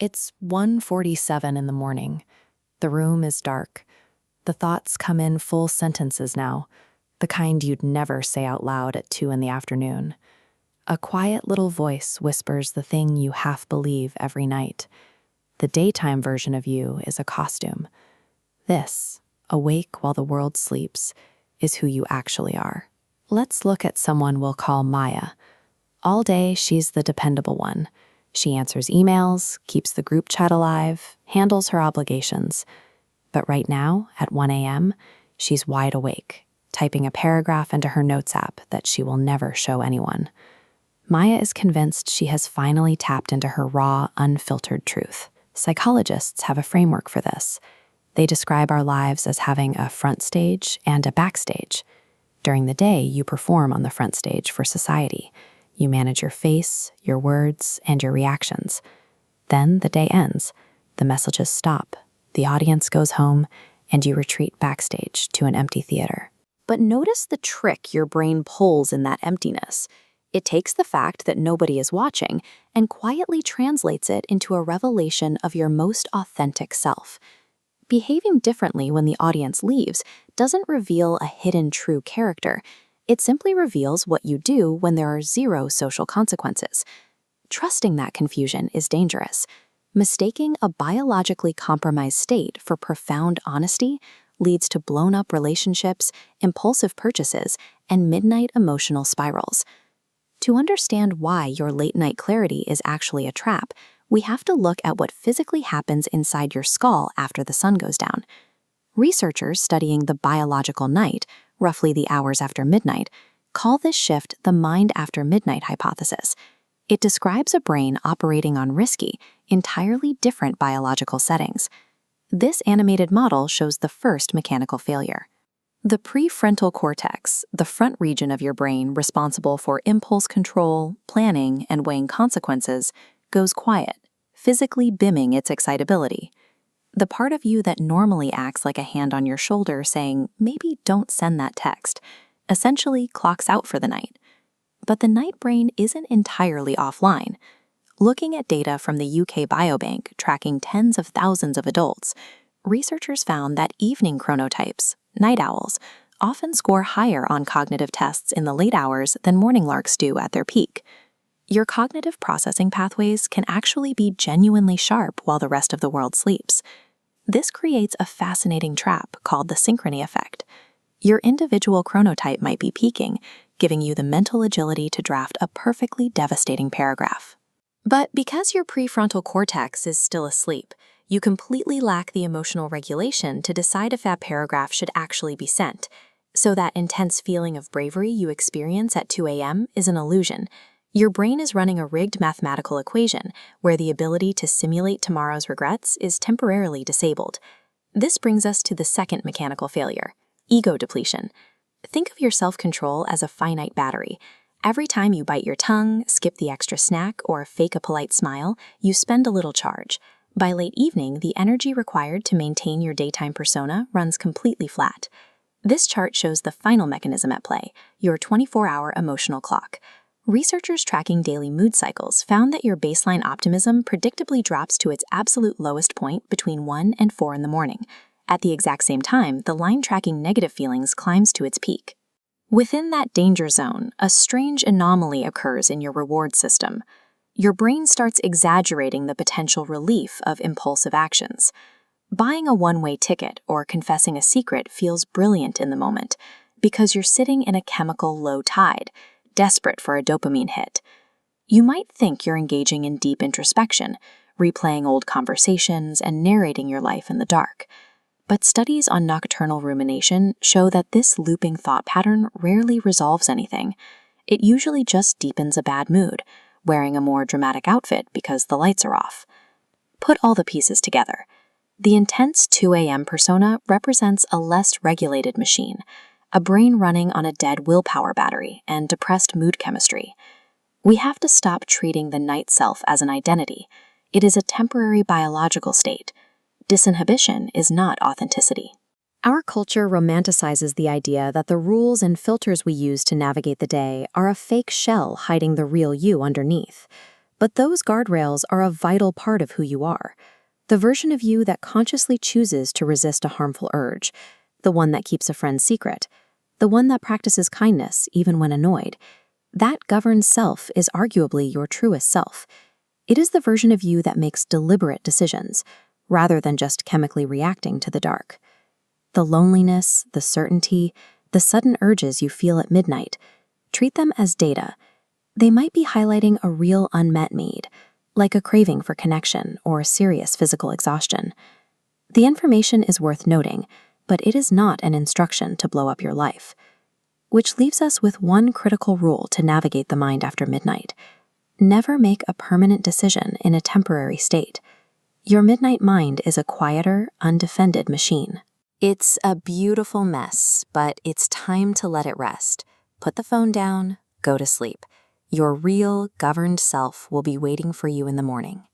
It's 1:47 in the morning. The room is dark. The thoughts come in full sentences now, the kind you'd never say out loud at 2 in the afternoon. A quiet little voice whispers the thing you half believe every night. The daytime version of you is a costume. This, awake while the world sleeps, is who you actually are. Let's look at someone we'll call Maya. All day, she's the dependable one. She answers emails, keeps the group chat alive, handles her obligations. But right now, at 1 a.m., she's wide awake, typing a paragraph into her notes app that she will never show anyone. Maya is convinced she has finally tapped into her raw, unfiltered truth. Psychologists have a framework for this. They describe our lives as having a front stage and a backstage. During the day, you perform on the front stage for society. You manage your face, your words, and your reactions. Then the day ends. The messages stop. The audience goes home, and you retreat backstage to an empty theater. But notice the trick your brain pulls in that emptiness. It takes the fact that nobody is watching and quietly translates it into a revelation of your most authentic self. Behaving differently when the audience leaves doesn't reveal a hidden true character. It simply reveals what you do when there are zero social consequences. Trusting that confusion is dangerous. Mistaking a biologically compromised state for profound honesty leads to blown-up relationships, impulsive purchases, and midnight emotional spirals. To understand why your late-night clarity is actually a trap, we have to look at what physically happens inside your skull after the sun goes down. Researchers studying the biological night, roughly the hours after midnight, call this shift the mind after midnight hypothesis. It describes a brain operating on risky, entirely different biological settings. This animated model shows the first mechanical failure. The prefrontal cortex, the front region of your brain responsible for impulse control, planning, and weighing consequences, goes quiet, physically bimming its excitability. The part of you that normally acts like a hand on your shoulder saying, maybe don't send that text, essentially clocks out for the night. But the night brain isn't entirely offline. Looking at data from the UK Biobank tracking tens of thousands of adults, researchers found that evening chronotypes, night owls, often score higher on cognitive tests in the late hours than morning larks do at their peak. Your cognitive processing pathways can actually be genuinely sharp while the rest of the world sleeps. This creates a fascinating trap called the synchrony effect. Your individual chronotype might be peaking, giving you the mental agility to draft a perfectly devastating paragraph. But because your prefrontal cortex is still asleep, you completely lack the emotional regulation to decide if that paragraph should actually be sent. So that intense feeling of bravery you experience at 2 a.m. is an illusion. Your brain is running a rigged mathematical equation where the ability to simulate tomorrow's regrets is temporarily disabled. This brings us to the second mechanical failure, ego depletion. Think of your self-control as a finite battery. Every time you bite your tongue, skip the extra snack, or fake a polite smile, you spend a little charge. By late evening, the energy required to maintain your daytime persona runs completely flat. This chart shows the final mechanism at play, your 24-hour emotional clock. Researchers tracking daily mood cycles found that your baseline optimism predictably drops to its absolute lowest point between 1 and 4 in the morning. At the exact same time, the line tracking negative feelings climbs to its peak. Within that danger zone, a strange anomaly occurs in your reward system. Your brain starts exaggerating the potential relief of impulsive actions. Buying a one-way ticket or confessing a secret feels brilliant in the moment because you're sitting in a chemical low tide, desperate for a dopamine hit. You might think you're engaging in deep introspection, replaying old conversations and narrating your life in the dark. But studies on nocturnal rumination show that this looping thought pattern rarely resolves anything. It usually just deepens a bad mood, wearing a more dramatic outfit because the lights are off. Put all the pieces together. The intense 2 a.m. persona represents a less regulated machine, a brain running on a dead willpower battery and depressed mood chemistry. We have to stop treating the night self as an identity. It is a temporary biological state. Disinhibition is not authenticity. Our culture romanticizes the idea that the rules and filters we use to navigate the day are a fake shell hiding the real you underneath. But those guardrails are a vital part of who you are. The version of you that consciously chooses to resist a harmful urge, the one that keeps a friend's secret, the one that practices kindness even when annoyed. That governed self is arguably your truest self. It is the version of you that makes deliberate decisions, rather than just chemically reacting to the dark. The loneliness, the certainty, the sudden urges you feel at midnight, treat them as data. They might be highlighting a real unmet need, like a craving for connection or serious physical exhaustion. The information is worth noting, but it is not an instruction to blow up your life. Which leaves us with one critical rule to navigate the mind after midnight. Never make a permanent decision in a temporary state. Your midnight mind is a quieter, undefended machine. It's a beautiful mess, but it's time to let it rest. Put the phone down, go to sleep. Your real, governed self will be waiting for you in the morning.